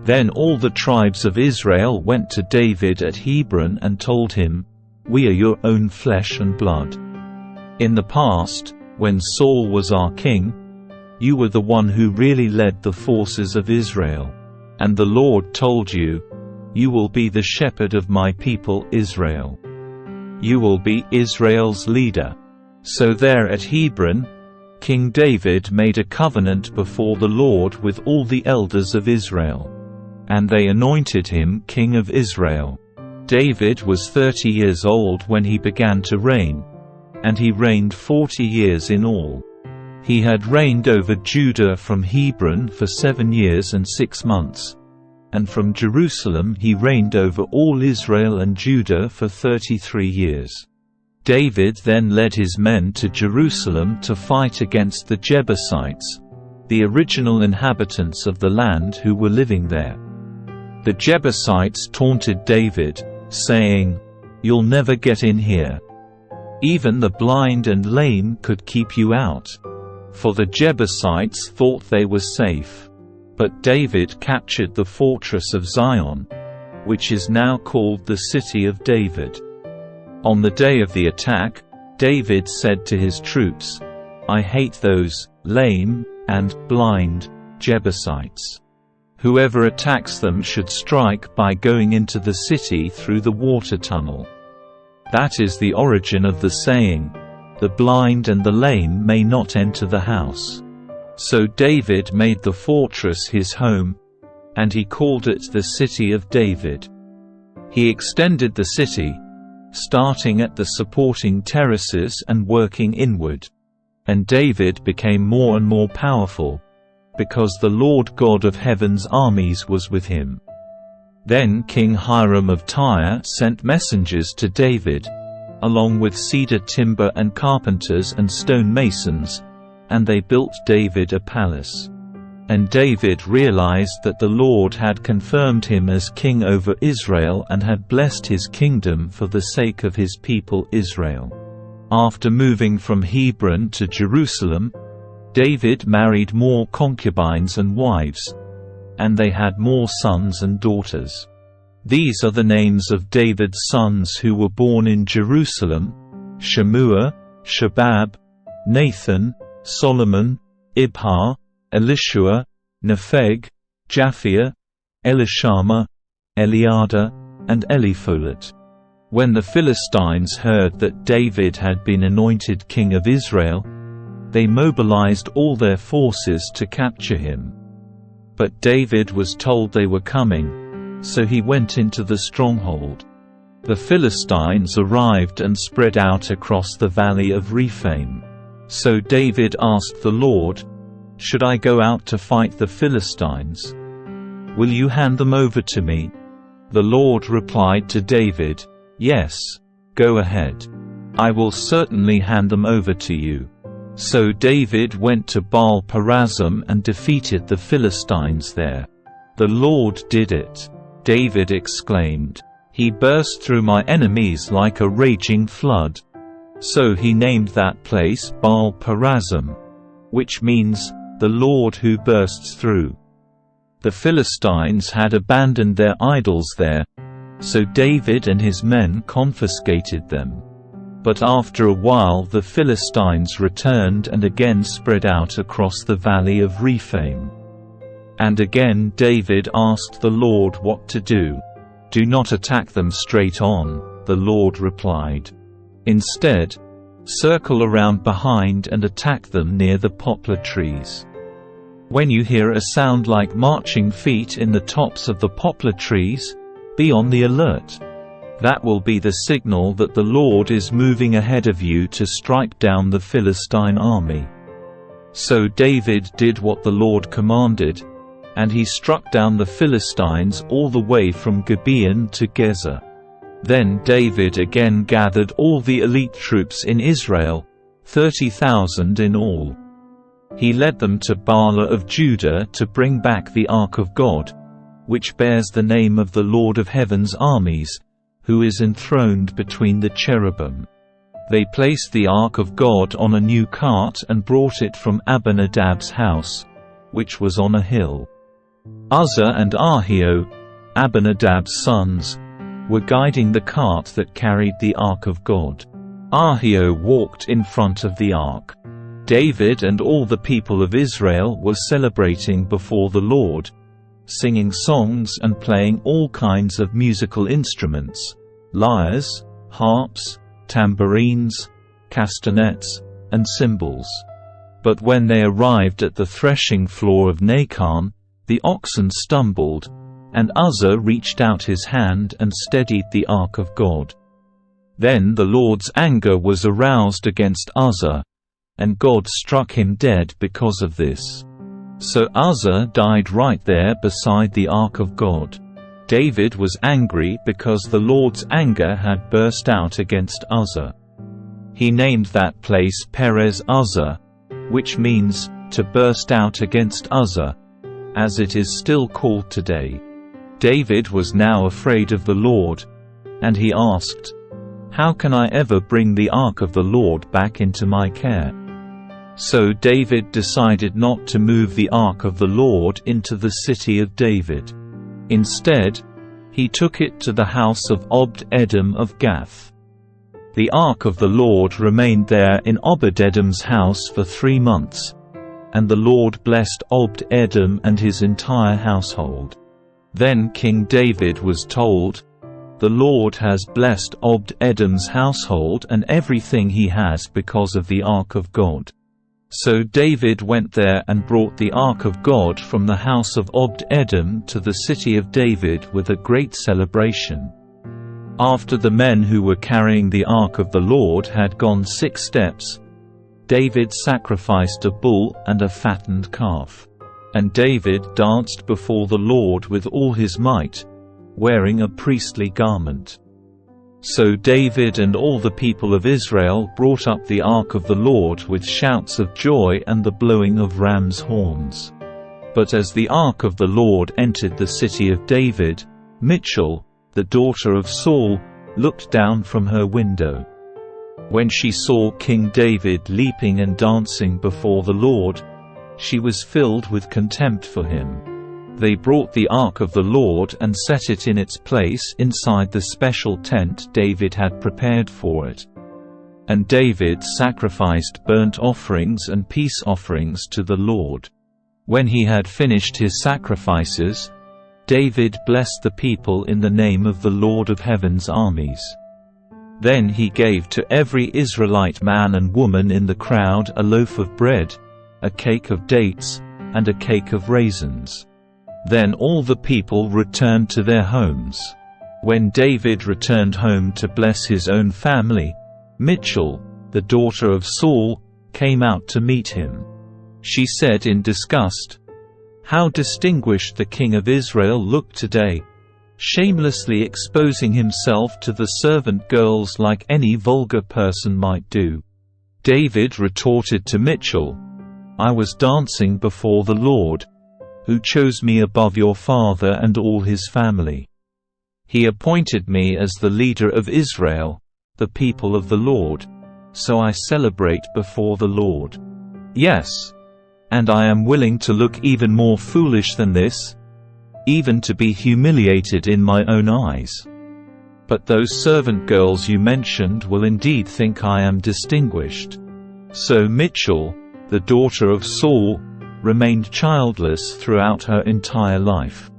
Then all the tribes of Israel went to David at Hebron and told him, "We are your own flesh and blood. In the past, when Saul was our king, you were the one who really led the forces of Israel. And the Lord told you, 'You will be the shepherd of my people Israel. You will be Israel's leader.'" So there at Hebron, King David made a covenant before the Lord with all the elders of Israel. And they anointed him king of Israel. David was 30 years old when he began to reign, and he reigned 40 years in all. He had reigned over Judah from Hebron for 7 years and 6 months. And from Jerusalem he reigned over all Israel and Judah for 33 years. David then led his men to Jerusalem to fight against the Jebusites, the original inhabitants of the land who were living there. The Jebusites taunted David, saying, "You'll never get in here. Even the blind and lame could keep you out." For the Jebusites thought they were safe. But David captured the fortress of Zion, which is now called the City of David. On the day of the attack, David said to his troops, "I hate those lame and blind Jebusites. Whoever attacks them should strike by going into the city through the water tunnel." That is the origin of the saying, "The blind and the lame may not enter the house." So David made the fortress his home, and he called it the City of David. He extended the city, starting at the supporting terraces and working inward. And David became more and more powerful, because the Lord God of heaven's armies was with him. Then King Hiram of Tyre sent messengers to David, along with cedar timber and carpenters and stone masons, and they built David a palace. And David realized that the Lord had confirmed him as king over Israel and had blessed his kingdom for the sake of his people Israel. After moving from Hebron to Jerusalem, David married more concubines and wives, and they had more sons and daughters. These are the names of David's sons who were born in Jerusalem: Shammua, Shobab, Nathan, Solomon, Ibhar, Elishua, Nepheg, Japhia, Elishama, Eliada, and Elipholet. When the Philistines heard that David had been anointed king of Israel, they mobilized all their forces to capture him. But David was told they were coming, so he went into the stronghold. The Philistines arrived and spread out across the valley of Rephaim. So David asked the Lord, "Should I go out to fight the Philistines? Will you hand them over to me?" The Lord replied to David, "Yes, go ahead. I will certainly hand them over to you." So David went to 𝗏 and defeated the Philistines there. "The Lord did it," David exclaimed. "He burst through my enemies like a raging flood." So he named that place 𝗏, which means, "the Lord who bursts through." The Philistines had abandoned their idols there, so David and his men confiscated them. But after a while the Philistines returned and again spread out across the valley of Rephaim. And again David asked the Lord what to do. "Do not attack them straight on," the Lord replied. "Instead, circle around behind and attack them near the poplar trees. When you hear a sound like marching feet in the tops of the poplar trees, be on the alert. That will be the signal that the Lord is moving ahead of you to strike down the Philistine army." So David did what the Lord commanded, and he struck down the Philistines all the way from Gibeon to Gezer. Then David again gathered all the elite troops in Israel, 30,000 in all. He led them to Baalah of Judah to bring back the Ark of God, which bears the name of the Lord of Heaven's armies, who is enthroned between the cherubim. They placed the Ark of God on a new cart and brought it from Abinadab's house, which was on a hill. Uzzah and Ahio, Abinadab's sons, were guiding the cart that carried the Ark of God. Ahio walked in front of the Ark. David and all the people of Israel were celebrating before the Lord, singing songs and playing all kinds of musical instruments, lyres, harps, tambourines, castanets, and cymbals. But when they arrived at the threshing floor of Nacon, the oxen stumbled, and Uzzah reached out his hand and steadied the Ark of God. Then the Lord's anger was aroused against Uzzah, and God struck him dead because of this. So Uzzah died right there beside the Ark of God. David was angry because the Lord's anger had burst out against Uzzah. He named that place Perez Uzzah, which means, to burst out against Uzzah, as it is still called today. David was now afraid of the Lord, and he asked, "How can I ever bring the Ark of the Lord back into my care?" So David decided not to move the Ark of the Lord into the city of David. Instead, he took it to the house of Obed-Edom of Gath. The Ark of the Lord remained there in Obed-Edom's house for 3 months, and the Lord blessed Obed-Edom and his entire household. Then King David was told, "The Lord has blessed Obed-Edom's household and everything he has because of the Ark of God." So David went there and brought the Ark of God from the house of Obed-Edom to the city of David with a great celebration. After the men who were carrying the Ark of the Lord had gone 6 steps, David sacrificed a bull and a fattened calf. And David danced before the Lord with all his might, wearing a priestly garment. So David and all the people of Israel brought up the Ark of the Lord with shouts of joy and the blowing of ram's horns. But as the Ark of the Lord entered the city of David, Michal, the daughter of Saul, looked down from her window. When she saw King David leaping and dancing before the Lord, she was filled with contempt for him. They brought the Ark of the Lord and set it in its place inside the special tent David had prepared for it. And David sacrificed burnt offerings and peace offerings to the Lord. When he had finished his sacrifices, David blessed the people in the name of the Lord of Heaven's armies. Then he gave to every Israelite man and woman in the crowd a loaf of bread, a cake of dates, and a cake of raisins. Then all the people returned to their homes. When David returned home to bless his own family, Michal, the daughter of Saul, came out to meet him. She said in disgust, "How distinguished the king of Israel looked today, shamelessly exposing himself to the servant girls like any vulgar person might do." David retorted to Michal, "I was dancing before the Lord, who chose me above your father and all his family. He appointed me as the leader of Israel, the people of the Lord, so I celebrate before the Lord. Yes, and I am willing to look even more foolish than this, even to be humiliated in my own eyes. But those servant girls you mentioned will indeed think I am distinguished." So Michal, the daughter of Saul, remained childless throughout her entire life.